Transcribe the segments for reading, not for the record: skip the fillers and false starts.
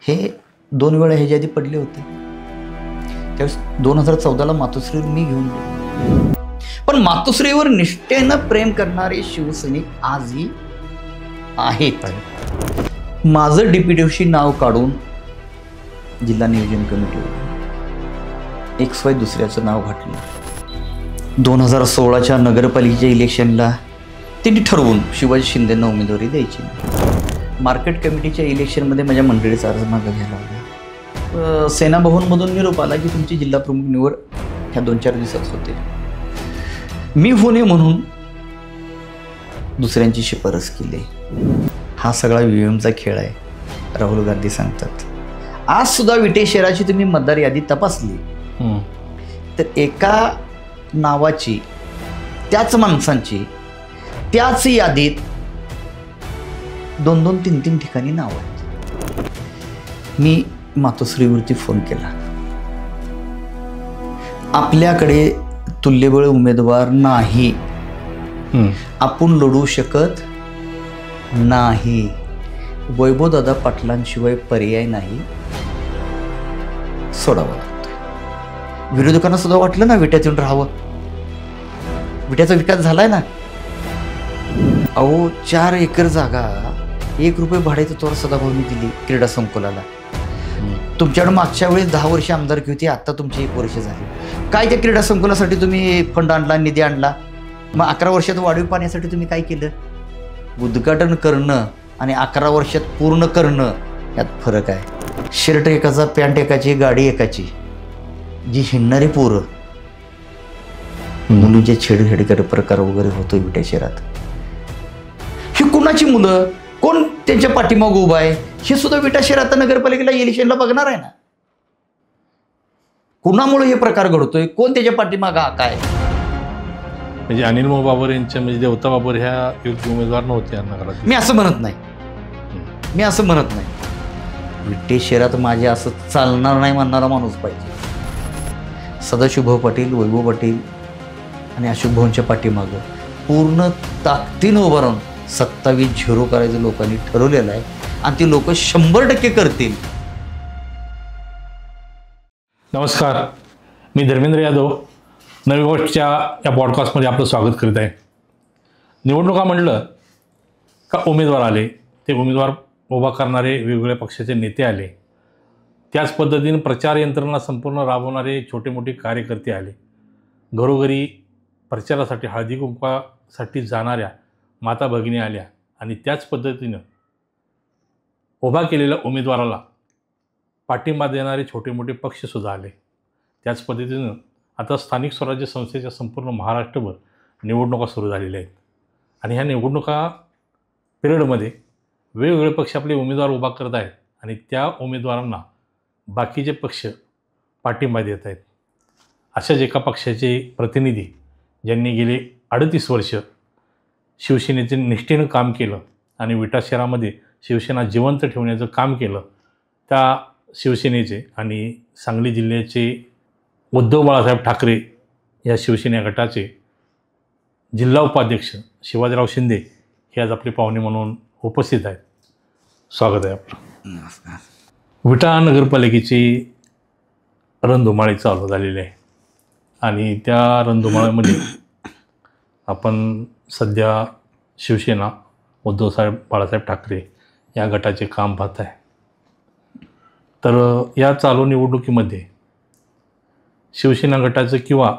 हे 2 वेळा ह्याच्या आधी पडले होते. त्यावेळेस 2014ला मातोश्रीवर मी घेऊन गेलो. पण मातोश्रीवर निष्ठेनं प्रेम करणारे शिवसैनिक आजही आहेत. माझं DPWC नाव काढून जिल्हा नियोजन कमिटीवर XY दुसऱ्याचं नाव घातलं. 2016च्या नगरपालिकेच्या इलेक्शनला त्यांनी ठरवून शिवाजी शिंदेंना उमेदवारी द्यायची. मार्केट कमिटीच्या इलेक्शनमध्ये माझ्या मंडळीचा अर्ज मागं घ्यायला लागला. सेना भवनमधून निरोप आला की तुमची जिल्हा प्रमुख निवड ह्या 2-4 दिवसात होते. मी होणे म्हणून दुसऱ्यांची शिफारस केली. हा सगळा VVMचा खेळ आहे. राहुल गांधी सांगतात. आज सुद्धा विटे शहराची तुम्ही मतदार यादी तपासली तर एका नावाची, त्याच माणसांची, त्याच यादीत 2-2, 3-3 ठिकाणी नाव आहेत. मी मातोश्रीवरती फोन केला. आपल्याकडे तुल्यबळ उमेदवार नाही, आपण लढू शकत नाही, वैभवदादा पाटलांशिवाय पर्याय नाही, सोडावं लागतं. विरोधकांना सुद्धा वाटलं ना विट्यातून राहावं. विट्याचा विकास झालाय ना. अहो 4 एकर जागा 1 रुपये भाड्याचं तोर सदाभाऊंनी दिली क्रीडा संकुलाला. तुमच्याकडे मागच्या वेळेस 10 वर्ष आमदारकी होती, आता तुमची 1 वर्ष झाली. काय त्या क्रीडा संकुलासाठी तुम्ही फंड आणला, निधी आणला? मग 11 वर्षात वाढीव पाण्यासाठी तुम्ही काय केलं? उद्घाटन करणं आणि 11 वर्षात पूर्ण करणं यात फरक आहे. शर्ट एकाचा, पॅन्ट एकाची, गाडी एकाची, जी हिंडणारी पोरं, मुलींचे छेडछेड प्रकार वगैरे होतो विट्या शहरात. ही कुणाची मुलं, कोण त्यांच्या पाठीमागं उभा आहे हे सुद्धा विटा शहरात नगरपालिकेला इलेक्शनला बघणार आहे ना. कुणामुळे हे प्रकार घडतोय, कोण त्याच्या पाठीमागं काय? म्हणजे अनिल बाबर यांच्या, म्हणजे देवता बाबर ह्या योग्य उमेदवार नव्हते नगरात. मी असं म्हणत नाही. विटे शहरात माझे असं चालणार नाही म्हणणारा माणूस पाहिजे. सदाशिवभाऊ पाटील, वैभव पाटील आणि अशोक भाऊंच्या पाठीमागं पूर्ण ताकदीनं उभं राहून 27-0 करायचं लोकांनी ठरवलेलं आहे आणि ती लोक 100% करतील. नमस्कार, मी धर्मेंद्र यादव नवी गोष्टच्या या पॉडकास्टमध्ये आपलं स्वागत करीत आहे. निवडणुका म्हटलं का उमेदवार आले, ते उमेदवार उभा करणारे वेगवेगळ्या पक्षाचे नेते आले, त्याच पद्धतीने प्रचार यंत्रणा संपूर्ण राबवणारे छोटे मोठे कार्यकर्ते आले, घरोघरी प्रचारासाठी हळदी कुंकवासाठी जाणाऱ्या माता भगिनी आल्या आणि त्याच पद्धतीनं उभा केलेल्या उमेदवाराला पाठिंबा देणारे छोटे मोठे पक्षसुद्धा आले. त्याच पद्धतीनं आता स्थानिक स्वराज्य संस्थेच्या संपूर्ण महाराष्ट्रभर निवडणुका सुरू झालेल्या आहेत आणि ह्या निवडणुका पिरियडमध्ये वेगवेगळे पक्ष आपले उमेदवार उभा करत आहेत आणि त्या उमेदवारांना बाकीचे पक्ष पाठिंबा देत आहेत. अशाच एका पक्षाचे प्रतिनिधी ज्यांनी गेले 38 वर्ष शिवसेनेचे निष्ठेनं काम केलं आणि विटा शहरामध्ये शिवसेना जिवंत ठेवण्याचं काम केलं, त्या शिवसेनेचे आणि सांगली जिल्ह्याचे उद्धव बाळासाहेब ठाकरे या शिवसेना गटाचे जिल्हा उपाध्यक्ष शिवाजीराव शिंदे हे आज आपले पाहुणे म्हणून उपस्थित आहेत. स्वागत आहे आपलं. नमस्कार. विटा नगरपालिकेची रणधुमाळी चालू झालेली आहे आणि त्या रणधुमाळीमध्ये आपण सध्या शिवसेना उद्धवसाहेब बाळासाहेब ठाकरे या गटाचे काम पाहत आहे. तर या चालू निवडणुकीमध्ये शिवसेना गटाचं किंवा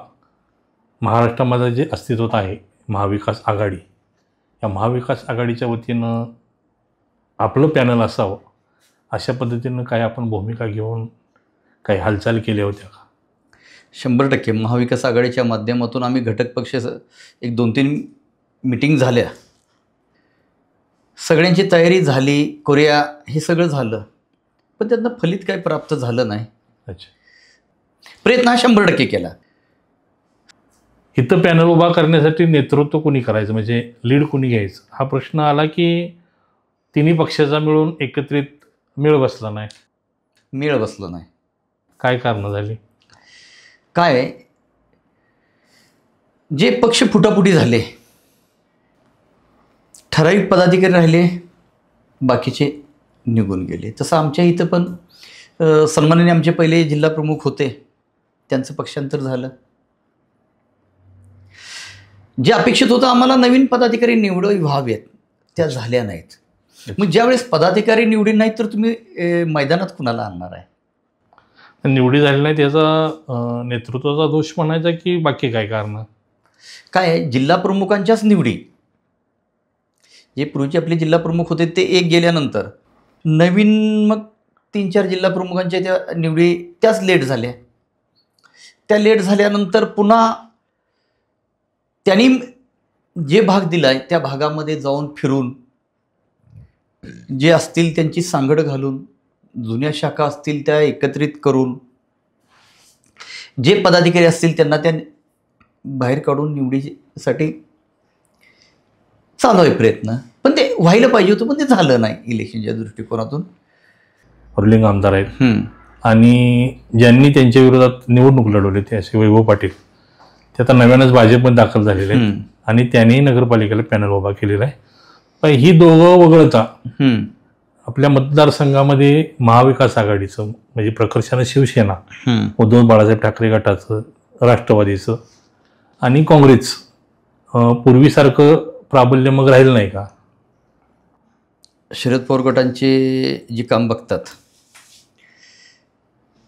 महाराष्ट्रामध्ये जे अस्तित्वात आहे महाविकास आघाडी, या महाविकास आघाडीच्या वतीनं आपलं पॅनल असावं अशा पद्धतीनं काय आपण भूमिका घेऊन काही हालचाल केल्या होत्या का? 100% महाविकास आघाडीच्या माध्यमातून आम्ही घटक पक्ष 1-2-3 मीटिंग झाल्या, सगळ्यांची तयारी झाली, कोरिया हे सगळं झालं, पण त्यातनं फलित काय प्राप्त झालं नाही. अच्छा. प्रयत्न हा 100% केला. इथं पॅनल उभा करण्यासाठी नेतृत्व कोणी करायचं, म्हणजे लीड कोणी घ्यायचं हा प्रश्न आला की तिन्ही पक्षाचा मिळून एकत्रित मेळ बसला नाही. काय कारणं झाली? काय, जे पक्ष फुटाफुटी झाले, ठराविक पदाधिकारी राहिले, बाकीचे निघून गेले. तसं आमच्या इथं पण सन्माननीय आमचे पहिले जिल्हा प्रमुख होते, त्यांचं पक्षांतर झालं. जे अपेक्षित होतं आम्हाला नवीन पदाधिकारी निवड व्हावेत, त्या झाल्या नाहीत. मग ज्यावेळेस पदाधिकारी निवडी नाहीत तर तुम्ही मैदानात कुणाला आणणार आहे? निवडी झाली नाही त्याचा नेतृत्वाचा दोष म्हणायचा की बाकी काय कारण? काय आहे, जिल्हा प्रमुखांच्याच निवडी, जे पूर्वीचे आपले जिल्हा प्रमुख होते ते एक गेल्यानंतर नवीन मग 3-4 जिल्हा प्रमुखांच्या त्या निवडी त्याच लेट झाल्या. त्या लेट झाल्यानंतर पुन्हा त्यांनी जे भाग दिला आहे त्या भागामध्ये जाऊन फिरून जे असतील त्यांची सांगड घालून, जुन्या शाखा असतील त्या एकत्रित करून, जे पदाधिकारी असतील त्यांना त्या बाहेर काढून निवडीसाठी चालू आहे प्रयत्न. पण ते व्हायला पाहिजे होतं, पण ते झालं नाही इलेक्शनच्या दृष्टिकोनातून. रुलिंग आमदार आहेत आणि ज्यांनी त्यांच्या विरोधात निवडणूक लढवली ते असे वैभव पाटील, ते आता नव्यानंच भाजपमध्ये दाखल झालेले आहेत आणि त्यांनी नगरपालिकेला पॅनल उभा केलेला आहे. पण ही दोघं वगळता आपल्या मतदारसंघामध्ये महाविकास आघाडीचं म्हणजे प्रकर्षानं शिवसेना, उद्धव बाळासाहेब ठाकरे गटाचं, राष्ट्रवादीचं आणि काँग्रेसचं पूर्वीसारखं प्राबल्य मग राहिलं नाही का? शरद पवार गटांचे जे काम बघतात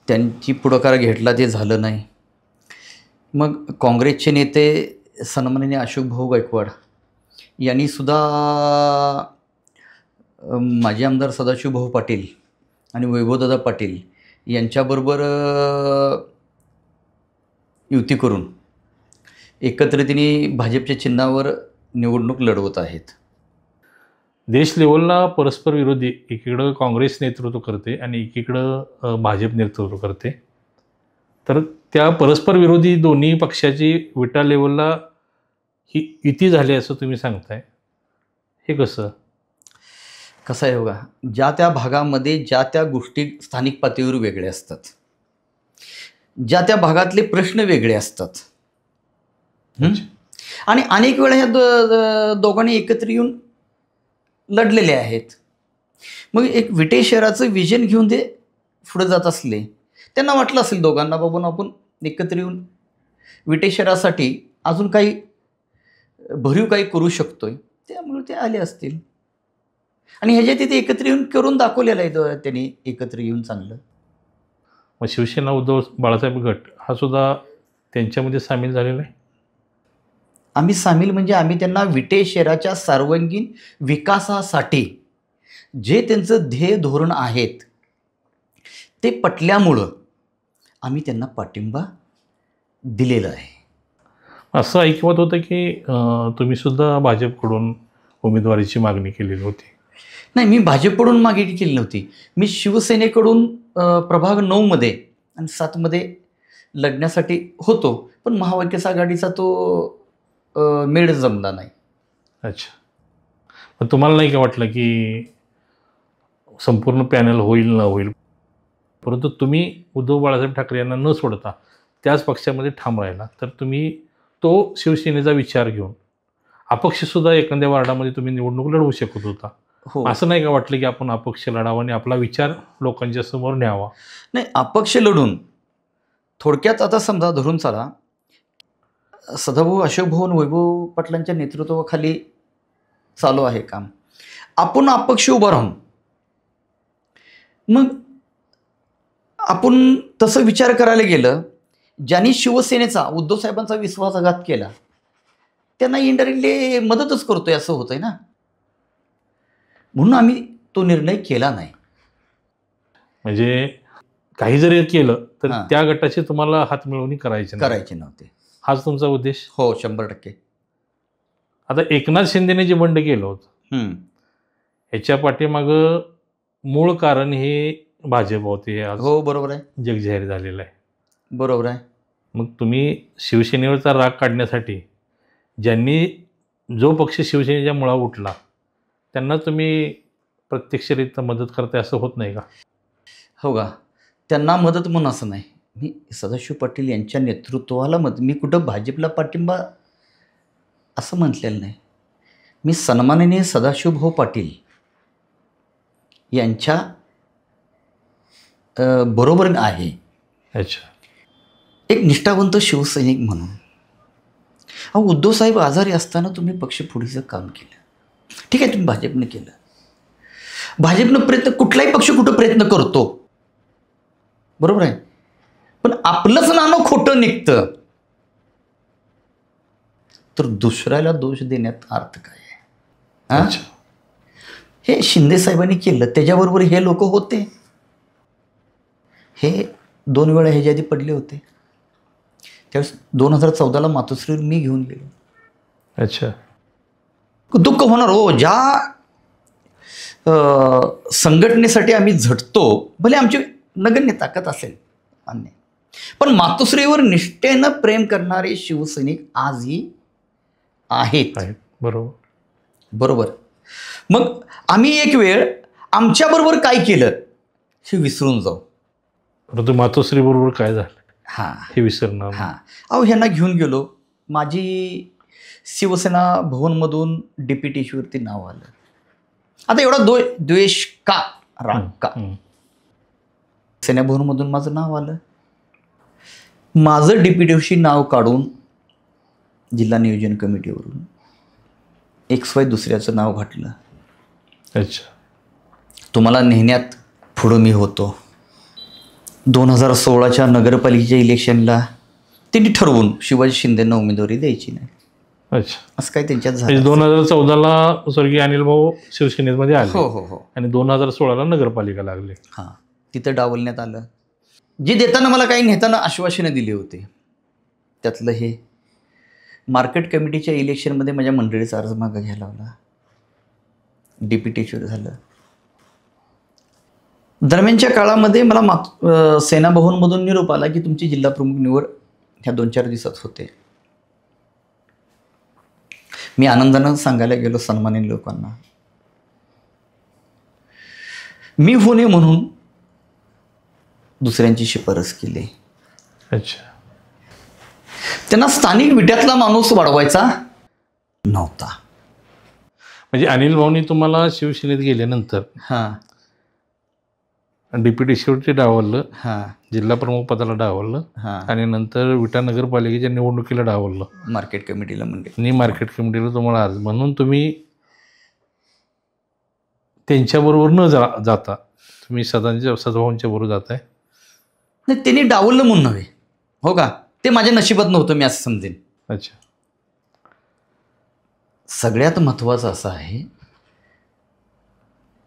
त्यांची पुढाकार घेतला, ते झालं नाही. मग काँग्रेसचे नेते सन्माननीय अशोक भाऊ गायकवाड यांनी सुद्धा माजी आमदार सदाशिव भाऊ पाटील आणि वैभवदादा पाटील यांच्याबरोबर युती करून एकत्रितीने भाजपच्या चिन्हावर निवडणूक लढवत आहेत. देश लेवलला परस्पर विरोधी एकीकडं काँग्रेस नेतृत्व करते आणि एकीकडं भाजप नेतृत्व करते. तर त्या परस्पर विरोधी दोन्ही पक्षाची विटा लेवलला ही युती झाली असं तुम्ही सांगताय, हे कसं? कसं आहे बघा, ज्या त्या भागामध्ये ज्या त्या गोष्टी स्थानिक पातळीवर वेगळ्या असतात, ज्या त्या भागातले प्रश्न वेगळे असतात आणि अनेक वेळा ह्या दोघांनी एकत्र येऊन लढलेले आहेत. मग एक विटे शहराचं विजन घेऊन ते पुढे जात असले, त्यांना वाटलं असेल दोघांना, बाबून आपण एकत्र येऊन विटे शहरासाठी अजून काही भरीव काही करू शकतोय, त्यामुळे ते आले असतील आणि ह्याच्या तिथे एकत्र येऊन करून दाखवलेलं आहे त्यांनी एकत्र येऊन चांगलं. मग शिवसेना उद्धव बाळासाहेब गट हा सुद्धा त्यांच्यामध्ये सामील झालेला आहे? आम्ही सामील म्हणजे आम्ही त्यांना विटे शहराच्या सर्वांगीण विकासासाठी जे त्यांचं ध्येय धोरण आहेत ते पटल्यामुळं आम्ही त्यांना पाठिंबा दिलेला आहे. असं ऐकवत होतं की तुम्ही सुद्धा भाजपकडून उमेदवारीची मागणी केलेली होती? नाही, मी भाजपकडून मागणी केली नव्हती. मी शिवसेनेकडून प्रभाग 9मध्ये आणि 7मध्ये लढण्यासाठी होतो, पण महाविकास आघाडीचा तो मेळ जमला नाही. अच्छा, पण तुम्हाला नाही का वाटलं की संपूर्ण पॅनल होईल न होईल, परंतु तुम्ही उद्धव बाळासाहेब ठाकरे यांना न सोडता त्याच पक्षामध्ये ठाम राहिला, तर तुम्ही तो शिवसेनेचा विचार घेऊन अपक्षसुद्धा एखाद्या वार्डामध्ये तुम्ही निवडणूक लढवू शकत होता? हो, असं नाही का वाटलं की आपण अपक्ष लढावा आणि आपला विचार लोकांच्या समोर न्यावा? नाही, अपक्ष लढून थोडक्यात आता समजा धरून चाला, सदाभाऊ, अशोक भाऊ, वैभव पाटलांच्या नेतृत्वाखाली चालू आहे काम. आपण अपक्ष उभं राहून मग आपण तसं विचार करायला गेलं, ज्यांनी शिवसेनेचा, उद्धव साहेबांचा विश्वासघात केला त्यांना इनडायरेक्टली मदतच करतोय असं होतंय ना. म्हणून आम्ही तो निर्णय केला नाही. म्हणजे काही जरी केलं तर त्या गटाची तुम्हाला हातमिळवणी करायची नव्हते, हाच तुमचा उद्देश? हो, 100%. आता एकनाथ शिंदेने जे बंड केलं होतं ह्याच्या पाठीमागं मूळ कारण हे भाजप होते, हो बरोबर आहे, जगजाहीर झालेलं आहे. बरोबर आहे. मग तुम्ही शिवसेनेवरचा राग काढण्यासाठी ज्यांनी जो पक्ष शिवसेनेच्या मुळा उठला त्यांना तुम्ही प्रत्यक्षरित्या मदत करताय असं होत नाही का? हो का, त्यांना मदत म्हणून असं नाही, मी सदाशिव पाटील यांच्या नेतृत्वाला मी कुठं भाजपला पाठिंबा असं म्हटलेलं नाही. मी सन्माननीय सदाशिवभाऊ पाटील यांच्या बरोबर आहे. अच्छा. एक निष्ठावंत शिवसैनिक म्हणून उद्धव साहेब आजारी असताना तुम्ही पक्षफोडीचं काम केलं. ठीक आहे, तुम्ही भाजपनं केलं. भाजपनं प्रयत्न, कुठलाही पक्ष कुठं प्रयत्न करतो, बरोबर आहे, पण आपलंच नाणं खोटं निघतं तर दुसऱ्याला दोष देण्यात अर्थ काय आहे? अच्छा. हे शिंदे साहेबांनी केलं, त्याच्याबरोबर हे लोक होते. हे 2 वेळा ह्याच्या आधी पडले होते. त्यावेळेस 2014ला मातोश्रीवर मी घेऊन गेलो. अच्छा. दुःख होणार हो. ज्या संघटनेसाठी आम्ही झटतो, भले आमची नगण्य ताकद असेल मान्य, पण मातोश्रीवर निष्ठेनं प्रेम करणारे शिवसैनिक आजही आहेत. बरोबर. बरोबर. मग आम्ही एक वेळ आमच्याबरोबर काय केलं हे विसरून जाऊ. परंतु मातोश्री बरोबर काय झालं हां, हे विसरणार. हां. ह्यांना घेऊन गेलो. माझी शिवसेना भवनमधून डेप्युटेशनवरती नाव आलं. आता एवढा द्वेष का, राग का? सेना भवनमधून माझं नाव आलं. माझं डेप्युटेशी नाव काढून जिल्हा नियोजन कमिटीवरून XY दुसऱ्याचं नाव घातलं. अच्छा. तुम्हाला नेण्यात पुढं मी होतो. 2016च्या नगरपालिकेच्या इलेक्शनला त्यांनी ठरवून शिवाजी शिंदेंना उमेदवारी द्यायची नाही. अच्छा. असं काय त्यांच्यात झालं. 2014ला स्वर्गीय अनिल भाऊ शिवसेनेमध्ये आले. हो. आणि 2016ला नगरपालिका लागली. हां, तिथं डावलण्यात आलं. जे देताना मला काही नेताना आश्वासनं दिली होती, त्यातलं हे मार्केट कमिटीच्या इलेक्शनमध्ये माझ्या मंडळीचा अर्ज मागं घ्यायला लावला. डेप्युटेशन झालं. दरम्यानच्या काळामध्ये मला सेना भवनमधून निरोप आला की तुमची जिल्हा प्रमुख निवड ह्या 2-4 दिवसात होते. मी आनंदानं सांगायला गेलो सन्मानित लोकांना, मी होणे म्हणून दुसऱ्यांची शिफारस केली. अच्छा. त्यांना स्थानिक विट्यातला माणूस वाढवायचा नव्हता. म्हणजे अनिल भाऊनी तुम्हाला शिवसेनेत गेल्यानंतर हां डेप्युटेशनवरती डावललं, हां जिल्हा प्रमुख पदाला डावललं, हां आणि नंतर विटा नगरपालिकेच्या निवडणुकीला डावललं, मार्केट कमिटीला म्हणजे आणि मार्केट कमिटीला तुम्हाला अर्ज, म्हणून तुम्ही त्यांच्याबरोबर न जाता तुम्ही सदाभाऊंच्या बरोबर जाताय. नाही, त्यांनी डावललं म्हणून नव्हे, हो का, ते माझ्या नशिबात नव्हतं, मी असं समजेन. अच्छा. सगळ्यात महत्त्वाचं असं आहे,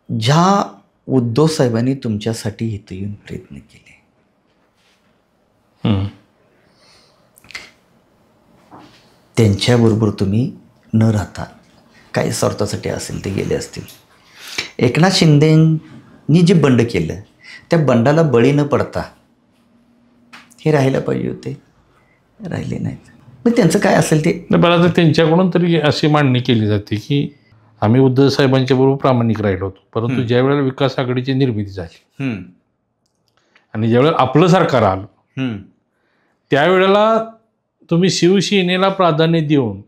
ज्या उद्धव साहेबांनी तुमच्यासाठी इथं येऊन प्रयत्न केले, त्यांच्याबरोबर तुम्ही न राहता काही स्वार्थासाठी असेल ते गेले असतील. एकनाथ शिंदेंनी जे बंड केलं त्या बंडाला बळी न पडता हे राहायला पाहिजे होते, राहिले नाहीत. मग त्यांचं काय असेल ते. मला तर त्यांच्याकडून तरी अशी मांडणी केली जाते की आम्ही उद्धव साहेबांच्या बरोबर प्रामाणिक राहिलो होतो, परंतु ज्या वेळेला विकास आघाडीची निर्मिती झाली आणि ज्यावेळेला आपलं सरकार आलं त्यावेळेला तुम्ही शिवसेनेला प्राधान्य देऊन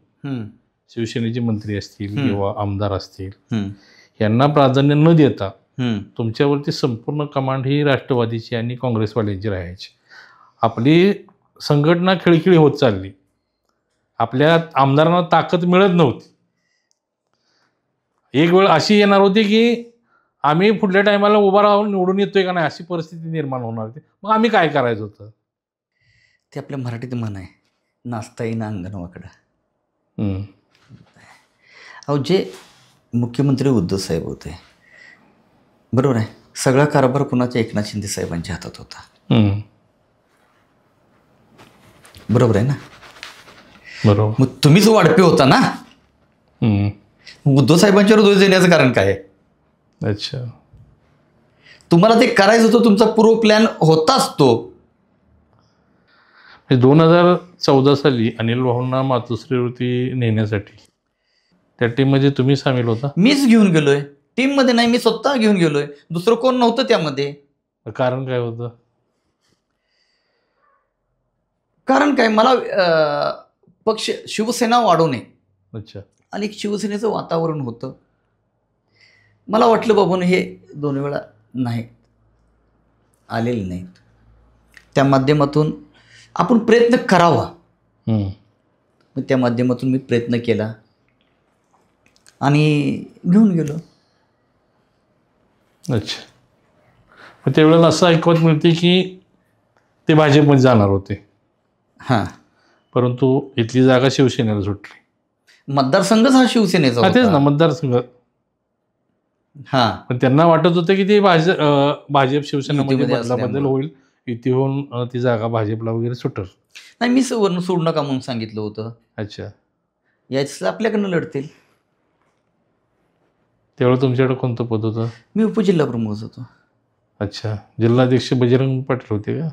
शिवसेनेचे मंत्री असतील किंवा आमदार असतील यांना प्राधान्य न देता तुमच्यावरती संपूर्ण कमांड ही राष्ट्रवादीची आणि काँग्रेसवाल्यांची राहायची. आपली संघटना खिळखिळी होत चालली, आपल्या आमदारांना ताकद मिळत नव्हती. एक वेळ अशी येणार होती की आम्ही पुढल्या टायमाला उभा राहून निवडून येतोय का नाही अशी परिस्थिती निर्माण होणार होती. मग आम्ही काय करायचं होतं. ते आपल्या मराठीत म्हण आहे, नाचता येईना अंगण वाकडा. जे मुख्यमंत्री उद्धव साहेब होते, बरोबर आहे, सगळा कारभार कुणाच्या एकनाथ शिंदे साहेबांच्या हातात होता. बरोबर आहे ना. बरोबर. मग तुम्हीच वाढपे होता ना. उद्धव साहेबांच्यावर दोष देण्याचं कारण काय आहे. अच्छा. तुम्हाला ते करायचं होतं, तुमचा पूर्व प्लॅन होताच तो. 2014 साली अनिल भाऊंना मातोश्रीवरती नेण्यासाठी त्या टीममध्ये तुम्ही सामील होता. मीच घेऊन गेलोय. टीममध्ये नाही, मी स्वतः घेऊन गेलोय, दुसरं कोण नव्हतं त्यामध्ये. कारण काय होतं. कारण काय, मला पक्ष शिवसेना वाढवणे. अच्छा. आणि एक शिवसेनेचं वातावरण होतं. मला वाटलं बाबून हे 2 वेळा नाही आलेले नाहीत, त्या माध्यमातून आपण प्रयत्न करावा. मग त्या माध्यमातून मी प्रयत्न केला आणि घेऊन गेलो. अच्छा. मग त्यावेळेला असं ऐकवत मिळते की ते भाजपमध्ये जाणार होते, हां, परंतु इथली जागा शिवसेनेला सुटली. मतदारसंघच हा शिवसेनेचा तेच ना, होता. मतदारसंघ. हां, पण त्यांना वाटत होतं की ते भाजप शिवसेनेमध्ये युतीमध्ये बदल असल्यामुळं. होईल, युती होऊन ती जागा भाजपला वगैरे सुटल. नाही, मी वरून सोडू नका म्हणून सांगितलं होतं. अच्छा. याच आपल्याकडनं लढतील. त्यावेळेला तुमच्याकडे कोणतं पद होतं? मी उपजिल्हा प्रमुख होतो. अच्छा. जिल्हाध्यक्ष बजरंग पाटील होते का?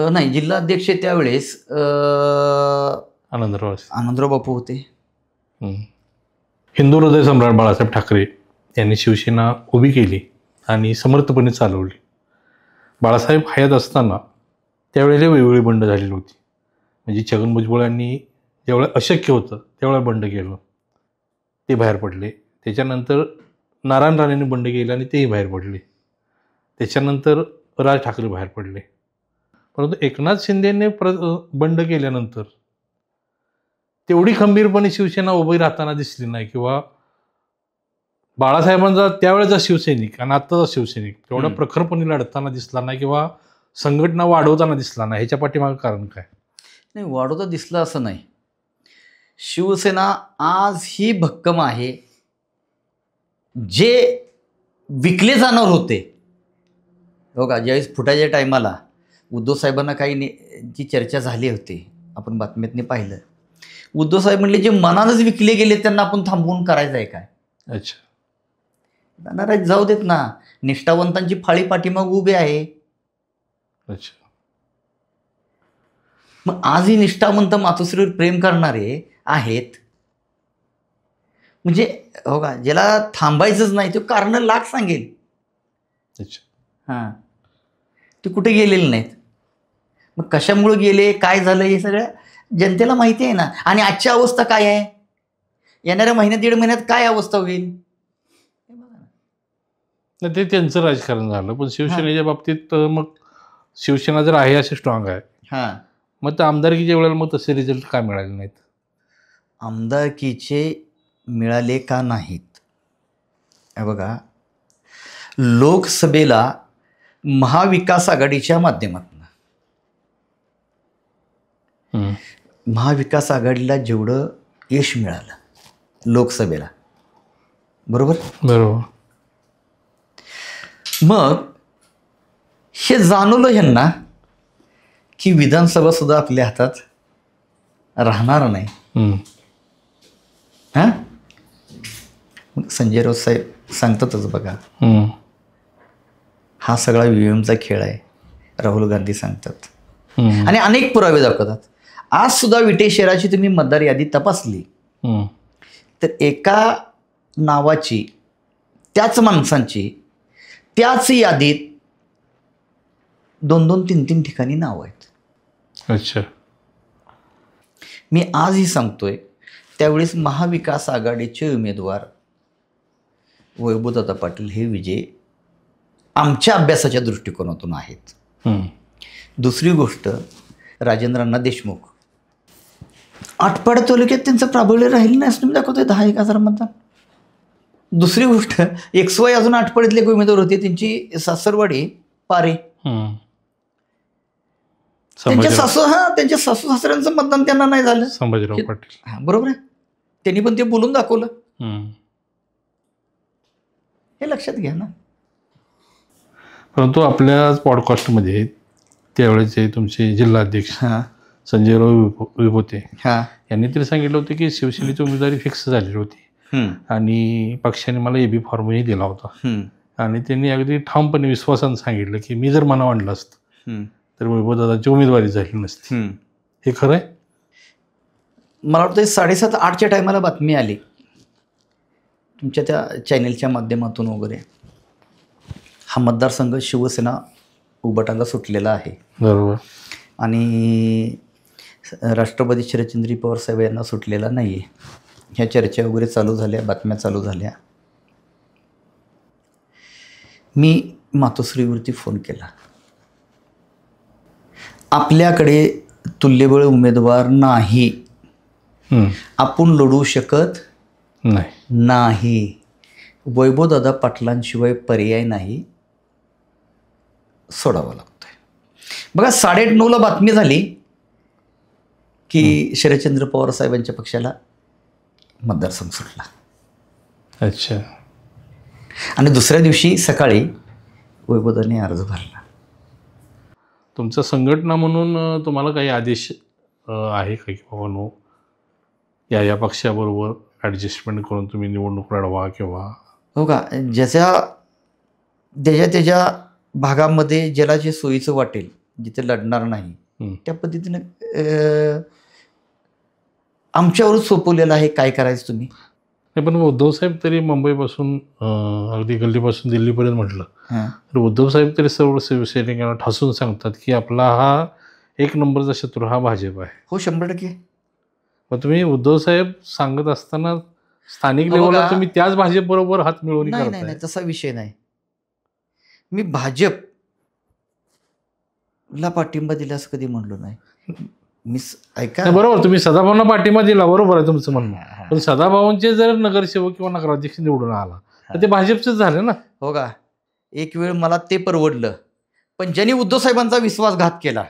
नाही, जिल्हाध्यक्ष त्यावेळेस आनंदराव. आनंदराव बापू होते. हिंदू हृदय सम्राट बाळासाहेब ठाकरे यांनी शिवसेना उभी केली आणि समर्थपणे चालवली. बाळासाहेब हयात असताना त्यावेळेला वेगवेगळी बंड झालेली होती. म्हणजे छगन भुजबळांनी ज्यावेळेला अशक्य होतं त्यावेळेला बंड केलं, ते बाहेर पडले. त्याच्यानंतर नारायण राणेंनी बंड केलं आणि तेही बाहेर पडले. त्याच्यानंतर राज ठाकरे बाहेर पडले. परंतु एकनाथ शिंदेने बंड केल्यानंतर तेवढी खंबीरपणे शिवसेना उभी राहताना दिसली नाही, किंवा बाळासाहेबांचा त्यावेळेचा शिवसैनिक आणि आत्ताचा शिवसैनिक तेवढ्या प्रखरपणे लढताना दिसला नाही, किंवा संघटना वाढवताना दिसला नाही. ह्याच्या पाठीमागं कारण काय? नाही, वाढवता दिसलं असं नाही. शिवसेना आज ही भक्कम आहे. जे विकले जाणार होते, हो का, ज्यावेळेस फुटायच्या टायमाला उद्धव साहेबांना जी चर्चा झाली होती, आपण बातम्यातनी पाहिलं. उद्धव साहेब म्हणले जे मनानच विकले गेले त्यांना आपण थांबवून करायचं आहे काय? अच्छा. जाणार आहे, जाऊ देत ना. निष्ठावंतांची फाळी पाठीमाग उभी आहे. अच्छा. मग आजही निष्ठावंत मातोश्रीवर प्रेम करणारे आहेत. म्हणजे हो का, ज्याला थांबायचंच नाही तो कारण लाख सांगेल. अच्छा. हां, ते कुठे गेलेले नाहीत. मग कशामुळे गेले, काय झालं, हे सगळं जनतेला माहिती आहे ना. आणि आजची अवस्था काय आहे, येणाऱ्या महिन्यात 1.5 महिन्यात काय अवस्था होईल, नाही, ते त्यांचं राजकारण झालं. पण शिवसेनेच्या बाबतीत मग शिवसेना जर आहे असे स्ट्रॉंग आहे, हां, मग त्या आमदारकीच्या वेळेला मग तसे रिझल्ट काय मिळाले नाहीत? आमदारकीचे मिळाले का नाहीत? हे बघा, लोकसभेला महाविकास आघाडीच्या माध्यमातून महाविकास आघाडीला जेवढं यश मिळालं लोकसभेला, बरोबर, मग हे जाणवलं ह्यांना की विधानसभा सुद्धा आपल्या हातात राहणार नाही. हां, मग संजय राऊत साहेब सांगतातच बघा, हा सगळा ईव्हीएमचा खेळ आहे, राहुल गांधी सांगतात आणि अनेक पुरावे दाखवतात. आज सुद्धा विटे शहराची तुम्ही मतदार यादी तपासली तर एका नावाची, त्याच माणसांची त्याच यादीत 2-2, 3-3 ठिकाणी नाव आहेत. अच्छा. मी आजही सांगतोय, त्यावेळेस महाविकास आघाडीचे उमेदवार वैभवदादा पाटील हे विजय आमच्या अभ्यासाच्या दृष्टिकोनातून आहेत. दुसरी गोष्ट, राजेंद्रांना देशमुख आटपाडी तालुक्यात त्यांचं प्राबल्य राहिलं नाही असं तुम्ही दाखवतोय, 10,000 मतदान. दुसरी गोष्ट, XY अजून आटपाडीतले उमेदवार होते, त्यांची सासरवाडी पारे, त्यांच्या सासू सासऱ्यांचं मतदान त्यांना नाही झालं. संभाजीराव पाटील. हां, बरोबर आहे, त्यांनी पण ते बोलून दाखवलं. हे लक्षात घ्या ना. परंतु आपल्या पॉडकास्टमध्ये त्यावेळेचे तुमचे जिल्हाध्यक्ष संजयराव विभूते यांनी तरी सांगितलं होतं की शिवसेनेची उमेदवारी फिक्स झालेली होती आणि पक्षाने मला AB फॉर्मही दिला होता. आणि त्यांनी अगदी ठामपणे विश्वासानं सांगितलं की मी जर मनाव आणलं असतं तर वैभवदादाची उमेदवारी झाली नसती. हे खरं आहे? मला वाटतं 7:30-8च्या टायमाला बातमी आली तुमच्या त्या चॅनेलच्या माध्यमातून वगैरे, हा मतदारसंघ शिवसेना उबाटाला सुटलेला आहे. बरोबर. आणि राष्ट्रवादी शरदचंद्र पवार साहेब यांना सुटलेला नाही आहे. ह्या चर्चा वगैरे चालू झाल्या, बातम्या चालू झाल्या. मी मातोश्रीवरती फोन केला. आपल्याकडे तुल्यबळ उमेदवार नाही, आपण लढू शकत नाही, वैभवदादा पाटलांशिवाय पर्याय नाही, सोडावं लागतंय. बघा 9:30ला बातमी झाली की शरदचंद्र पवार साहेबांच्या पक्षाला मतदारसंघ सुटला. अच्छा. आणि दुसऱ्या दिवशी सकाळी वैभवदादांनी अर्ज भरला. तुमचं संघटना म्हणून तुम्हाला काही आदेश आहे का की बाबा नो या पक्षाबरोबर ॲडजस्टमेंट करून तुम्ही निवडणूक लढवा किंवा? हो का, त्याच्या भागामध्ये ज्याला जे सोयीचं वाटेल, जिथे लढणार नाही त्या पद्धतीनं आमच्यावरच सोपवलेलं आहे. काय करायचं तुम्ही? नाही, पण उद्धवसाहेब तरी मुंबईपासून अगदी गल्लीपासून दिल्लीपर्यंत म्हटलं तर उद्धवसाहेब तरी सर्व शिवसैनिकांना ठासून सांगतात की आपला हा 1 नंबरचा शत्रू हा भाजप आहे. हो, 100%. मग तुम्ही उद्धवसाहेब सांगत असताना स्थानिक लेवलला तुम्ही त्याच भाजप बरोबर हात मिळवणी करताय? नाही, तसा विषय नाही. मी भाजपला पाठिंबा दिला असं कधी म्हणलो नाही. मी ऐका, बरोबर, तुम्ही सदाभाऊंना पाठिंबा दिला, बरोबर आहे तुमचं म्हणणं. पण सदाभाऊंचे जर नगरसेवक किंवा नगराध्यक्ष निवडून आला तर ते भाजपचेच झाले ना. हो का, एक वेळ मला ते परवडलं, पण ज्यांनी उद्धव साहेबांचा विश्वासघात केला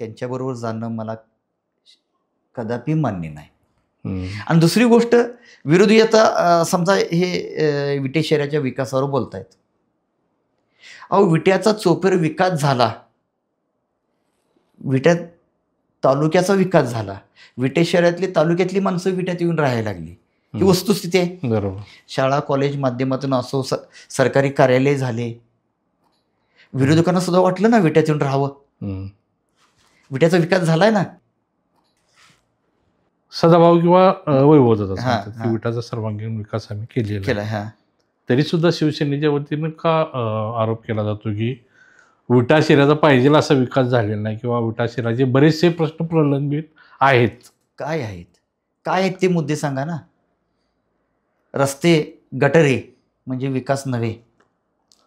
त्यांच्याबरोबर जाणं मला कदापि मान्य नाही. आणि दुसरी गोष्ट, विरोधी आता समजा हे विटे शहराच्या विकासावर बोलतायत. अहो, विट्याचा चोपेर विकास झाला, विट्यात तालुक्याचा विकास झाला, विटे शहरातली तालुक्यातली माणसं विट्यात येऊन राहायला लागली. ही वस्तुस्थिती आहे. बरोबर. शाळा कॉलेज माध्यमातून असो, सरकारी कार्यालय झाले. विरोधकांना सुद्धा वाटलं ना विट्यात येऊन राहावं. विट्याचा विकास झालाय ना. सदाभाऊ किंवा वैभवदादा सांगतात की विटाचा सर्वांगीण विकास आम्ही केलेला आहे. तरी सुद्धा शिवसेनेच्या वतीनं का आरोप केला जातो की विटा शहराचा पाहिजे असा विकास झालेला नाही किंवा विटा शहराचे बरेचसे प्रश्न प्रलंबित आहेत? काय आहेत ते मुद्दे सांगा ना. रस्ते, गटरे म्हणजे विकास नव्हे.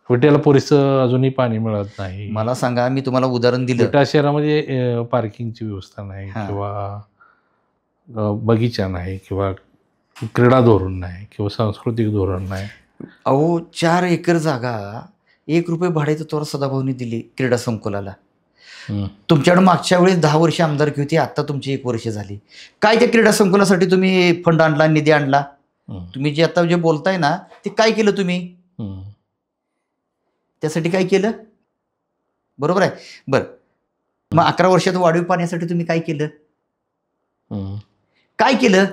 विट्याला पुरेसं अजूनही पाणी मिळत नाही. मला सांगा, मी तुम्हाला उदाहरण दिलं. विटा शहरामध्ये पार्किंगची व्यवस्था नाही किंवा बगीचा नाही किंवा क्रीडा धोरण नाही किंवा सांस्कृतिक धोरण नाही. अहो, 4 एकर जागा ₹1 भाड्याचं तोर सदाभाऊनी दिली क्रीडा संकुलाला. तुमच्याकडे मागच्या वेळेस 10 वर्ष आमदारकी होती, आता तुमची 1 वर्ष झाली. काय त्या क्रीडा संकुलासाठी तुम्ही फंड आणला, निधी आणला? तुम्ही जे आता जे बोलताय ना, ते काय केलं तुम्ही? त्यासाठी काय केलं? बरोबर आहे. बरं, मग 11 वर्षात वाढीव पाण्यासाठी तुम्ही काय केलं? काय केलं?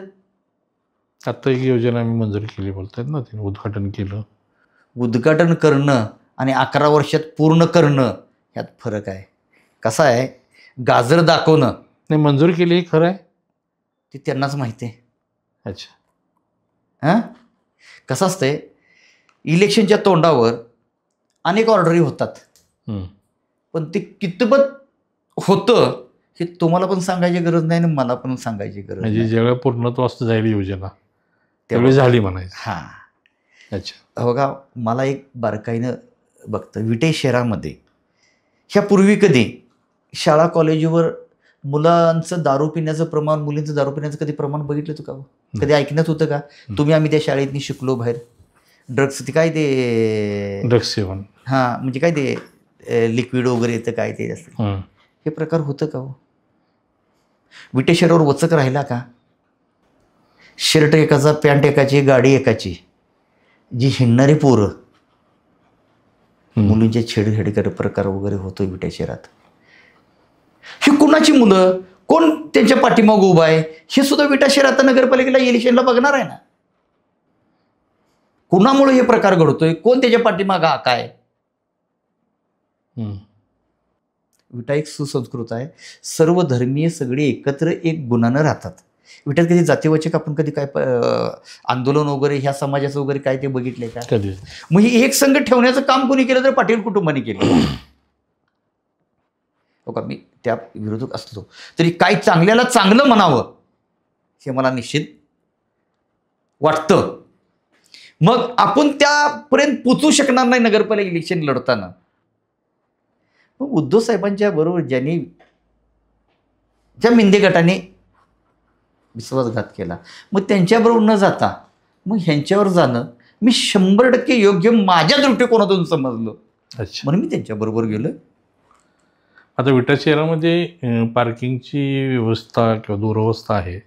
आता एक योजना आम्ही मंजूर केली बोलतायत ना, तिने उद्घाटन केलं. उद्घाटन करणं आणि 11 वर्षात पूर्ण करणं ह्यात फरक आहे. कसं आहे, गाजर दाखवणं. नाही, मंजूर केली हे खरं आहे, ते त्यांनाच माहिती आहे. अच्छा. कसं असतंय, इलेक्शनच्या तोंडावर अनेक ऑर्डरी होतात, पण ते कितपत होतं हे तुम्हाला पण सांगायची गरज नाही आणि मला पण सांगायची गरज नाही. म्हणजे जेव्हा पूर्णत्वास जाईल योजना त्यावेळी झाली म्हणायचं. हां. अच्छा. बघा, मला एक बारकाईनं बघतं, विटे शहरामध्ये ह्या पूर्वी कधी शाळा कॉलेजवर मुलांचं दारू पिण्याचं प्रमाण, मुलींचं दारू पिण्याचं कधी प्रमाण बघितलं होतं का? कधी ऐकण्यात होतं का? तुम्ही आम्ही त्या शाळेतनी शिकलो बाहेर. ड्रग्स ते काय ते ड्रग्स सेवन, हां, म्हणजे काय ते लिक्विड वगैरे येतं काय ते असतं, हे प्रकार होतं का हो? विटे शहरावर वचक राहिला का? शर्ट एकाचा, पॅन्ट एकाची, गाडी एकाची, जी हिंडणारी पोरं, मुलींचे छेडछाड प्रकार वगैरे होतो विटे शहरात. ही कुणाची मुलं, कोण त्यांच्या पाठीमागं उभा आहे हे सुद्धा विटा शहरात नगरपालिकेला इलेक्शनला बघणार आहे ना. कुणामुळे हे प्रकार घडतोय, कोण त्याच्या पाठीमागं काय? विटा एक सुसंस्कृत आहे. सर्व धर्मीय सगळे एकत्र एक गुणानं राहतात. विट्यात कधी जातीवाचक आपण कधी काय आंदोलन वगैरे ह्या समाजाचं वगैरे काय ते बघितले का? मग हे एक संघ ठेवण्याचं काम कोणी केलं तर पाटील कुटुंबाने केलं. हो का, मी त्या विरोधक असलो तरी काय चांगल्याला चांगलं म्हणावं हे मला निश्चित वाटतं. मग आपण त्यापर्यंत पोचू शकणार नाही नगरपालिका इलेक्शन लढताना. मग उद्धव साहेबांच्या बरोबर ज्या मिंदे गटाने विश्वासघात केला, मग त्यांच्याबरोबर न जाता मग ह्यांच्यावर जाणं मी 100% योग्य माझ्या दृष्टिकोनातून समजलो. अच्छा. म्हणून मी त्यांच्याबरोबर गेलो. आता विटा शहरामध्ये पार्किंगची व्यवस्था किंवा दुरवस्था आहे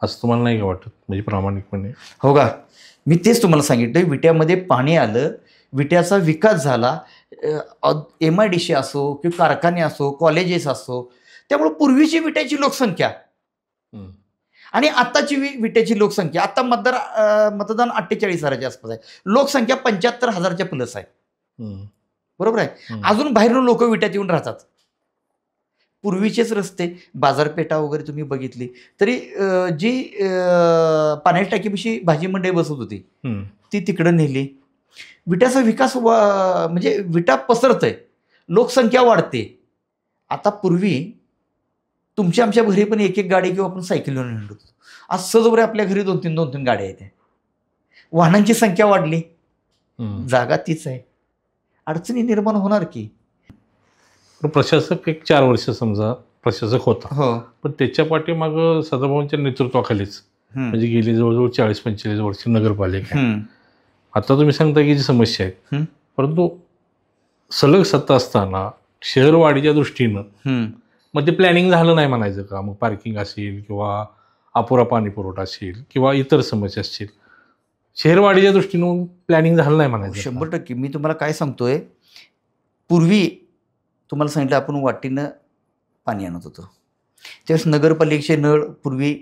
असं तुम्हाला नाही का वाटत, म्हणजे प्रामाणिकपणे? हो का, मी तेच तुम्हाला सांगितलं. विट्यामध्ये पाणी आलं, विट्याचा विकास झाला, MIDC असो किंवा कारखाने असो, कॉलेजेस असो. त्यामुळे पूर्वीची विट्याची लोकसंख्या आणि आत्ताची विट्याची लोकसंख्या, आता मतदान 48,000च्या आसपास आहे, लोकसंख्या 75,000च्या प्लस आहे. बरोबर आहे. अजून बाहेरून लोक विट्यात येऊन राहतात. पूर्वीचेच रस्ते, बाजारपेठा वगैरे तुम्ही बघितली तरी जी पाण्याच्या टाकीपाशी भाजी मंडई बसत होती ती तिकडं नेली. विट्याचा विकास म्हणजे विटा पसरतोय, लोकसंख्या वाढते. आता पूर्वी तुमच्या आमच्या घरी पण एक गाडी किंवा आपण सायकलीवर हिंडतो. आज सहजोबरे आपल्या घरी 2-3 गाड्या आहेत. वाहनांची संख्या वाढली, जागा तीच आहे, अडचणी निर्माण होणार की. प्रशासक एक 4 वर्ष समजा प्रशासक होता. हो. पण त्याच्या पाठीमागं सदाभाऊंच्या नेतृत्वाखालीच म्हणजे गेली जवळजवळ 40-45 वर्ष नगरपालिका. आता तुम्ही सांगता की जी समस्या आहे, परंतु सलग सत्ता असताना शहर वाढीच्या दृष्टीनं मग ते प्लॅनिंग झालं नाही म्हणायचं का? मग पार्किंग असेल किंवा अपुरा पाणी पुरवठा असेल किंवा इतर समस्या असतील, शहरवाढीच्या दृष्टीनं प्लॅनिंग झालं नाही म्हणायचं? 100%. मी तुम्हाला काय सांगतोय, पूर्वी तुम्हाला सांगितलं आपण वाटीनं पाणी आणत होतो, त्यावेळेस नगरपालिकेचे नळ पूर्वी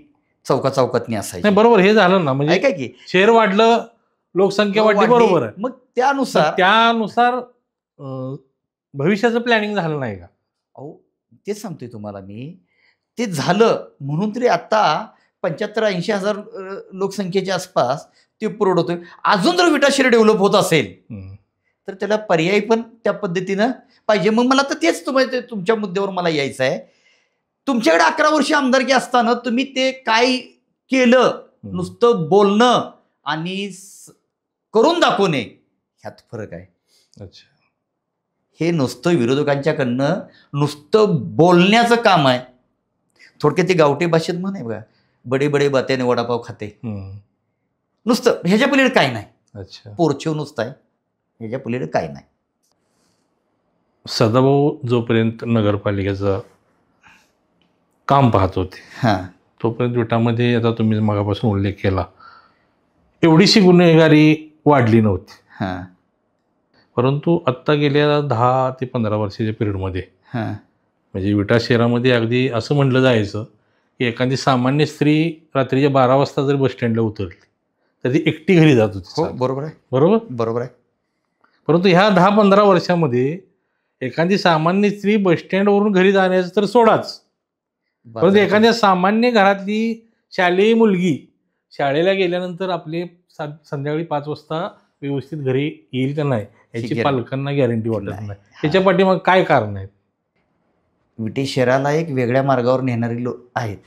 चौकाचौकातनी असायचे. नाही, बरोबर, हे झालं ना, म्हणजे काय की शहर वाढलं, लोकसंख्या वाढली, बरोबर आहे. मग त्यानुसार भविष्याचं प्लॅनिंग झालं नाही का? अहो, तेच सांगतोय तुम्हाला मी. ते झालं म्हणून तरी आता 75-80 हजार लोकसंख्येच्या आसपास ते पुरवठतोय. अजून जर विटा शहर डेव्हलप होत असेल तर त्याला पर्याय पण त्या पद्धतीनं पाहिजे. मग मला तर तेच तुमच्या मुद्द्यावर मला यायचं आहे. तुमच्याकडे 11 वर्ष आमदारकी असताना तुम्ही ते काय केलं, नुसतं बोलणं आणि करून दाखवणे ह्यात फरक आहे. अच्छा. हे नुसतं विरोधकांच्याकडनं नुसतं बोलण्याचं काम आहे. थोडक्यात ते गावठी भाषेत म्हणे बघा, बडे बडे बात्याने वडापाव खाते, नुसतं. ह्याच्या पलीकडे काय नाही. अच्छा. पोरछेव नुसतं आहे, ह्याच्या पलीकडे काय नाही. सदाभाऊ जोपर्यंत नगरपालिकेचं काम पाहत होते तोपर्यंत विटामध्ये, आता तुम्ही मगापासून उल्लेख केला, एवढीशी गुन्हेगारी वाढली नव्हती. परंतु आत्ता गेल्या 10 ते 15 वर्षाच्या पिरियडमध्ये म्हणजे विटा शहरामध्ये अगदी असं म्हटलं जायचं की एखादी सामान्य स्त्री रात्रीच्या 12 वाजता जर बस स्टँडला उतरली तर ती एकटी घरी जात होती. बरोबर आहे. बरोबर आहे. परंतु ह्या 10-15 वर्षामध्ये एखादी सामान्य स्त्री बस स्टँडवरून घरी जाण्याचं तर सोडाच, परंतु एखाद्या सामान्य घरातली शालेय मुलगी शाळेला गेल्यानंतर आपले संध्याकाळी 5 वाजता व्यवस्थित घरी येईल का नाही याची पालकांना गॅरंटी वाटत नाही. त्याच्या पाठीमाग काय कारण आहेत? विटे शहराला एक वेगळ्या मार्गावर नेणारी लोक आहेत,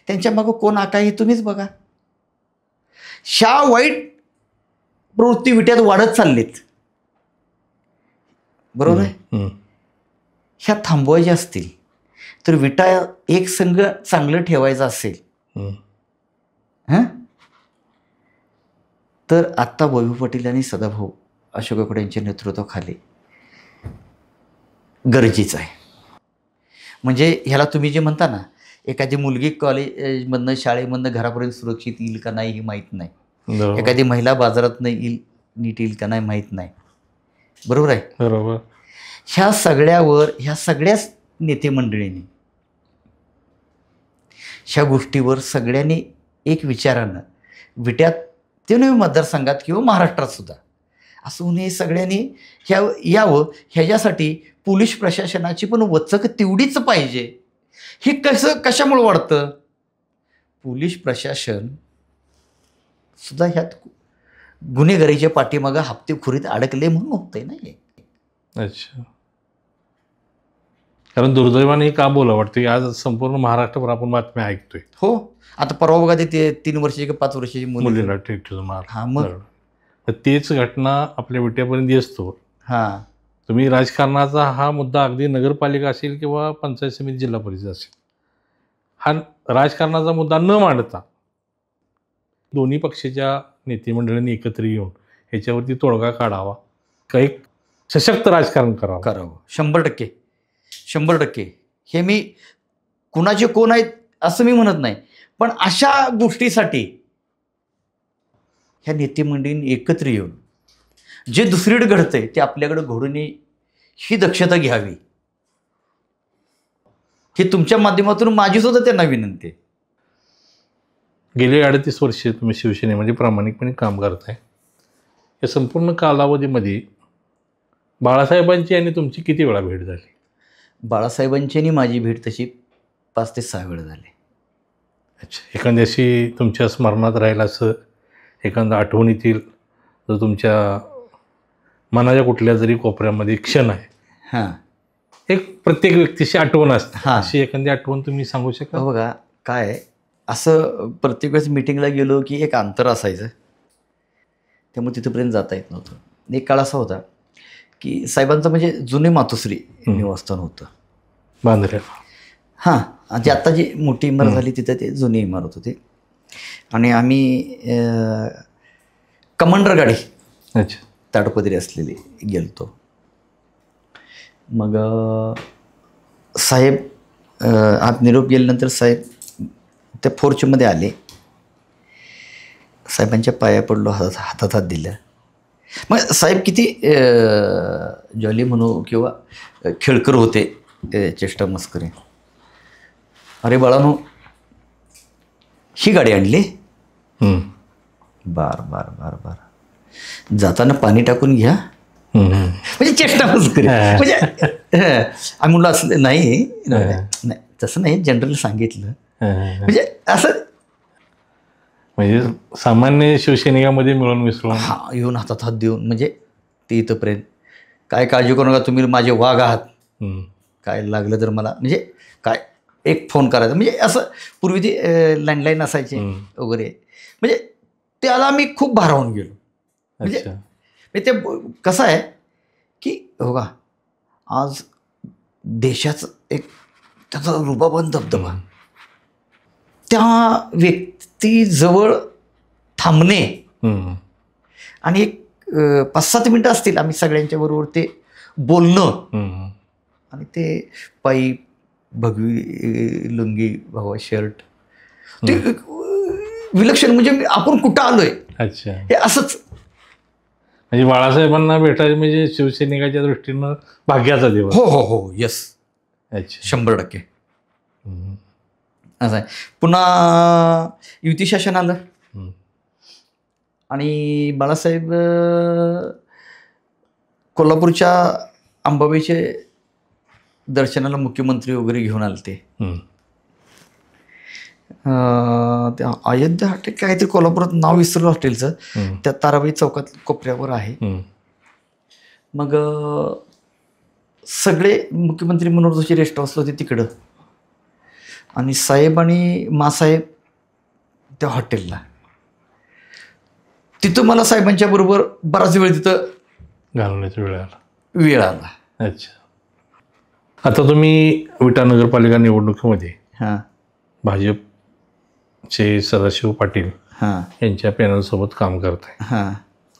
त्यांच्या मागं कोण आका हे तुम्हीच बघा. ह्या वाईट प्रवृत्ती विट्यात वाढत चाललेत. बरोबर आहे. ह्या थांबवायच्या असतील तर विटा एक संघ चांगलं ठेवायचं असेल तर आत्ता वैभव पाटील आणि सदाभाऊ अशोक यांच्या नेतृत्वाखाली गरजेचं आहे. म्हणजे ह्याला तुम्ही जे म्हणता ना, एखादी मुलगी कॉलेजमधनं शाळेमधनं घरापर्यंत सुरक्षित येईल का नाही हे माहीत नाही, एखादी महिला बाजारातनं येईल नीट येईल का नाही माहीत नाही. बरोबर आहे. बरोबर. ह्या सगळ्याच नेते मंडळींनी ह्या गोष्टीवर सगळ्यांनी एक विचारानं विट्यात ते नवीन मतदारसंघात किंवा महाराष्ट्रात सुद्धा असं होणे, सगळ्यांनी यावं. ह्याच्यासाठी पोलीस प्रशासनाची पण वचक तेवढीच पाहिजे. हे कशामुळे वाढतं? पोलीस प्रशासन सुद्धा ह्यात गुन्हेगारीच्या पाठीमागं हप्तेखोरीत अडकले म्हणून होतंय ना हे. अच्छा. कारण दुर्दैवाने का बोला वाटतं की आज संपूर्ण महाराष्ट्रभर आपण बातम्या ऐकतोय. हो. आता परवा बघा ते 3 वर्षाची का 5 वर्षाची मुलीला ट्रीट मार. मग तर तेच घटना आपल्या विट्यापर्यंत येतो. हां तुम्ही राजकारणाचा हा मुद्दा अगदी नगरपालिका असेल किंवा पंचायत समिती जिल्हा परिषद असेल, हा राजकारणाचा मुद्दा न मांडता दोन्ही पक्षाच्या नेतेमंडळींनी एकत्र येऊन ह्याच्यावरती तोडगा काढावा, काही सशक्त राजकारण करावं. करावं. 100% 100%. हे मी कुणाचे कोण आहेत असं मी म्हणत नाही, पण अशा गोष्टीसाठी ह्या नेतेमंडळींनी एकत्र येऊन जे दुसरीकडे घडतंय ते आपल्याकडे घडू नये ही दक्षता घ्यावी. हे तुमच्या माध्यमातून माझी सुद्धा त्यांना विनंती आहे. गेली 38 वर्षे तुम्ही शिवसेनेमध्ये प्रामाणिकपणे काम करताय. या संपूर्ण कालावधीमध्ये बाळासाहेबांची आणि तुमची किती वेळा भेट झाली? बाळासाहेबांची आणि माझी भेट तशी 5 ते 6 वेळा झाली. अच्छा, एखाद्याशी तुमच्या स्मरणात राहील असं एखादा आठवणीतील जर तुमच्या मनाच्या कुठल्या जरी कोपऱ्यामध्ये क्षण आहे, हां एक प्रत्येक व्यक्तीशी आठवण असते, हां. अशी एखादी आठवण तुम्ही सांगू शकाल? बघा काय आहे, असं प्रत्येक वेळेस मिटिंगला गेलो की एक अंतर असायचं, त्यामुळे तिथंपर्यंत जाता येत नव्हतं. एक काळ असा होता की साहेबांचं म्हणजे जुने मातोश्री निवासस्थान होतं बांधऱ्या. हां, जे आत्ता जी मोठी इमारत झाली तिथं ते जुनी इमारत होती. आणि आम्ही कमांडर गाडी अच्छा. ताडपदरी असलेली गेलतो. मग साहेब आत निरोप गेल्यानंतर साहेब त्या फोर्चमध्ये आले. साहेबांच्या पाया पडलो, हातात हात दिला. मग साहेब किती जॉली म्हणू किंवा खेळकर होते, चेष्टा मस्करी. अरे बाळानो, ही गाडी आणली? बार बार बार बार. जाताना पाणी टाकून घ्या. म्हणजे चेष्टा मस्करी. म्हणजे आम्ही म्हणलो असं नाही नाही तसं नाही, जनरल सांगितलं. म्हणजे असं म्हणजे सामान्य शिवसैनिकामध्ये मिळून मिसळून हां, येऊन हातात हात देऊन, म्हणजे ते इथंपर्यंत काय काळजी करू नका, तुम्ही माझे वाघ आहात, काय लागलं तर मला म्हणजे काय एक फोन करायचा. म्हणजे असं पूर्वी ते लँडलाईन असायचे वगैरे. म्हणजे त्याला मी खूप भारावून गेलो. म्हणजे ते कसं आहे की हो का, आज देशाचं एक त्याचा रुबाबान दबदबा, त्या व्यक्तीजवळ थांबणे आणि एक 5-7 मिनटं असतील आम्ही सगळ्यांच्या बरोबर ते बोलणं, आणि ते पायी भगवी लुंगी भावा शर्ट, ते विलक्षण. म्हणजे आपण कुठं आलोय. अच्छा, हे असंच. म्हणजे बाळासाहेबांना भेटायचं म्हणजे शिवसैनिकाच्या दृष्टीनं भाग्याचा दिवस. हो हो हो, येस. अच्छा, 100%. असं आहे. पुन्हा युती शासन आलं आणि बाळासाहेब कोल्हापूरच्या अंबाबाईचे दर्शनाला मुख्यमंत्री वगैरे घेऊन आले ते. त्या अयोध्या हॉटेल काहीतरी कोल्हापुरात नाव विसरलं हॉटेलचं, त्या ताराबाई चौकात कोपऱ्यावर आहे. मग सगळे मुख्यमंत्री मनोहरची रेस्ट हाऊस होते तिकडं, आणि साहेब आणि मासाहेब त्या हॉटेलला. तिथं मला साहेबांच्या बरोबर बराच वेळ तिथं घालवण्याचा वेळ आला. अच्छा. आता तुम्ही विटा नगरपालिका निवडणुकीमध्ये हां भाजपचे सदाशिव पाटील हां यांच्या पॅनलसोबत काम करताय हां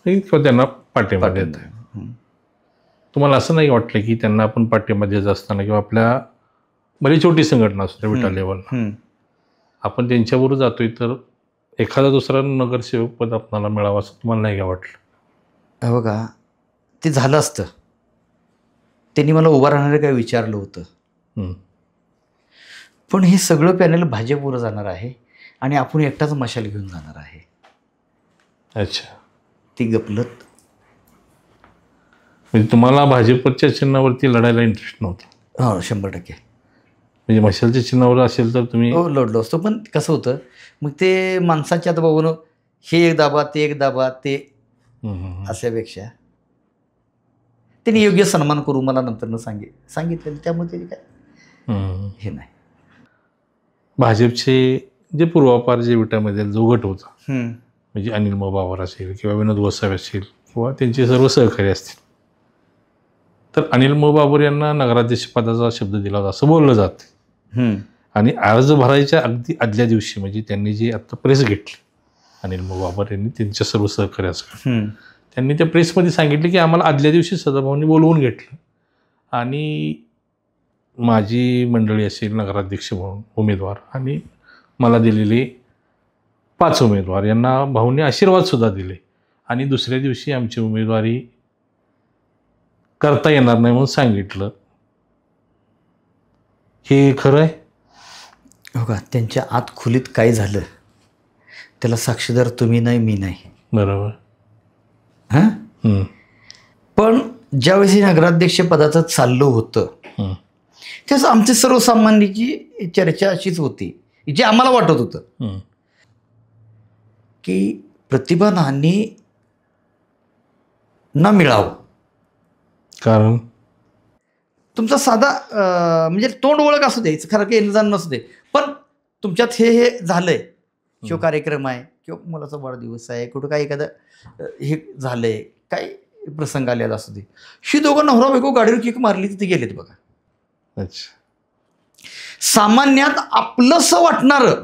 किंवा त्यांना पाठिंबा देत आहे. तुम्हाला असं नाही वाटलं की त्यांना आपण पाठिंबा देत असताना किंवा आपल्या भले छोटी संघटना असते विटा लेवलला, आपण त्यांच्याबरोबर जातोय तर एखादा दुसरा नगरसेवक पद आपल्याला मिळावं असं तुम्हाला नाही का वाटलं? बघा, ते झालं असतं. त्यांनी मला उभं राहणारे काय विचारलं होतं, पण हे सगळं पॅनल भाजपवर जाणार आहे आणि आपण एकटाच मशाल घेऊन जाणार आहे. अच्छा, ती गपलत. म्हणजे तुम्हाला भाजपच्या चिन्हावरती लढायला इंटरेस्ट नव्हता? हो, 100%. म्हणजे मशालच्या चिन्हावर असेल तर तुम्ही हो लढलो असतो, पण कसं होतं मग ते माणसाच्या आता बघून हे एक दाबा ते एक दाबा ते अशापेक्षा त्यांनी योग्य सन्मान करू मला नंतर सांगितलं, त्यामुळे ते काय हे नाही. भाजपचे जे पूर्वापार जे विटामध्ये जो गट होता म्हणजे अनिल बाबर असेल किंवा विनोद गोसावी असेल किंवा त्यांचे सर्व सहकारी असतील, तर अनिल बाबर यांना नगराध्यक्ष पदाचा शब्द दिला होता असं बोललं जातं. आणि अर्ज भरायच्या अगदी आदल्या दिवशी म्हणजे त्यांनी जी आत्ता प्रेस घेतली अनिल बाबर यांनी त्यांच्या सर्व सहकार्यासह, त्यांनी त्या प्रेसमध्ये सांगितले की आम्हाला आदल्या दिवशी सदाभाऊंनी बोलवून घेतलं आणि माझी मंडळी असेल नगराध्यक्ष म्हणून उमेदवार आणि मला दिलेले 5 उमेदवार यांना भाऊंनी आशीर्वादसुद्धा दिले आणि दुसऱ्या दिवशी आमची उमेदवारी करता येणार नाही म्हणून सांगितलं. हे खरं आहे? हो का, त्यांच्या आत खोलीत काय झालं त्याला साक्षीदार तुम्ही नाही, मी नाही. बरोबर. हां, पण ज्यावेळेस नगराध्यक्ष पदाचं चाललं होतं त्यावेळेस आमची सर्वसामान्याची चर्चा अशीच होती, जे आम्हाला वाटत होतं की प्रतिभा नानी न मिळावं. कारण तुमचा साधा म्हणजे तोंड ओळख असू दे, खरं काही इंजान नसू दे, पण तुमच्यात हे झालंय, शिव कार्यक्रम आहे किंवा मुलाचा वाढदिवस आहे, कुठं काही एखादं हे झालंय, काही प्रसंग आलेला असू दे, ही दोघं नवरा बायको गाडीवर किक मारली तिथे गेलेत बघा. अच्छा. सामान्यात आपलंसं वाटणारं,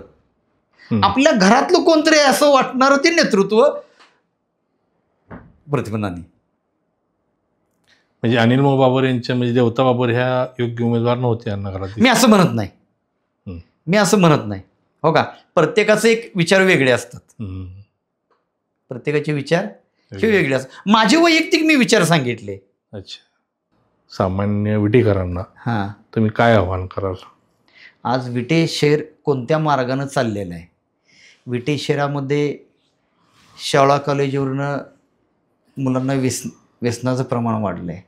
आपल्या घरातलं कोणतरी असं वाटणारं ते नेतृत्व प्रतिभा नानी. म्हणजे अनिल बाबर यांच्या म्हणजे देवता बाबर ह्या योग्य उमेदवार नव्हत्या नगराध्यक्ष? मी असं म्हणत नाही, मी असं म्हणत नाही. हो का, प्रत्येकाचे एक विचार वेगळे असतात, प्रत्येकाचे विचार हे वेगळे असतात. माझे वैयक्तिक मी विचार सांगितले. अच्छा. सामान्य विटेकरांना हां, तुम्ही काय आव्हान कराल? आज विटे शहर कोणत्या मार्गानं चाललेलं आहे? विटे शहरामध्ये शाळा कॉलेजवरनं मुलांना व्यसनाचं प्रमाण वाढलं आहे.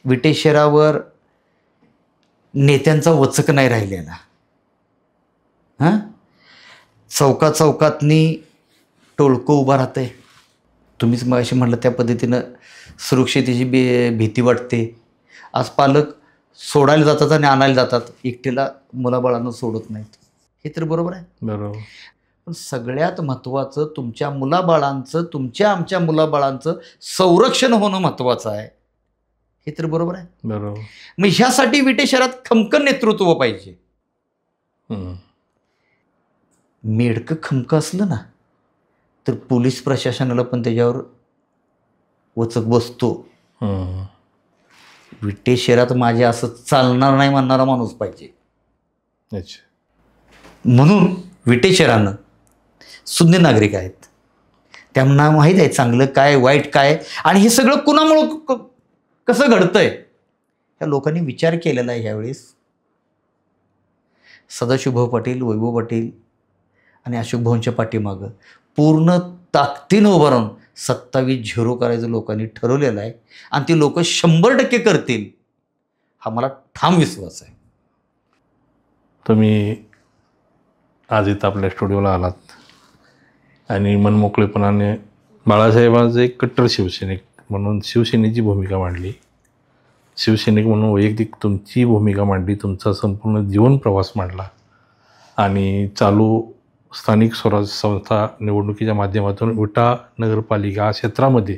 विटे शहरावर नेत्यांचा वचक नाही राहिलेला. हां, चौकाचौकातनी टोळकं उभं राहतंय. तुम्हीच मग अशी म्हटलं त्या पद्धतीनं सुरक्षितेची भीती वाटते. आज पालक सोडायला जातात आणि आणायला जातात, एकटीला मुलाबाळांना सोडत नाहीत. हे तर बरोबर आहे. बरोबर. पण सगळ्यात महत्त्वाचं तुमच्या मुलाबाळांचं, तुमच्या आमच्या मुलाबाळांचं संरक्षण होणं महत्त्वाचं आहे. हे तर बरोबर आहे. बरोबर. मग ह्यासाठी विटे शहरात खमकन नेतृत्व पाहिजे. मेडकं खमकं असलं ना तर पोलीस प्रशासनाला पण त्याच्यावर वचक बसतो. विटे शहरात माझे असं चालणार नाही म्हणणारा माणूस पाहिजे. अच्छा. म्हणून विटे शहरानं सुज्ञ नागरिक आहेत, त्यांना माहीत आहे चांगलं काय वाईट काय आणि हे सगळं कुणामुळं कसं घडतंय ह्या लोकांनी विचार केलेला आहे. ह्यावेळेस सदाशिवभाऊ पाटील, वैभव पाटील आणि अशोक भाऊंच्या पाठीमागं पूर्ण ताकदीनं उभं राहून 27-0 करायचं लोकांनी ठरवलेलं आहे आणि ती लोक 100% करतील हा मला ठाम विश्वास आहे. तुम्ही आज इथं आपल्या स्टुडिओला आलात आणि मनमोकळेपणाने बाळासाहेबांचं एक कट्टर शिवसैनिक म्हणून शिवसेनेची भूमिका मांडली, शिवसैनिक म्हणून वैयक्तिक तुमची भूमिका मांडली, तुमचा संपूर्ण जीवन प्रवास मांडला आणि चालू स्थानिक स्वराज्य संस्था निवडणुकीच्या माध्यमातून विटा नगरपालिका क्षेत्रामध्ये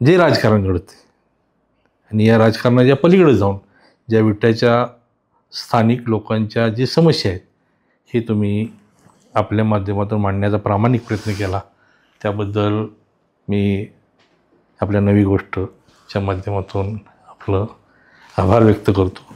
जे राजकारण घडते आणि या राजकारणाच्या पलीकडे जाऊन ज्या विट्याच्या स्थानिक लोकांच्या जी समस्या आहेत हे तुम्ही आपल्या माध्यमातून मांडण्याचा प्रामाणिक प्रयत्न केला, त्याबद्दल मी आपल्या नवी गोष्टच्या माध्यमातून आपलं आभार व्यक्त करतो.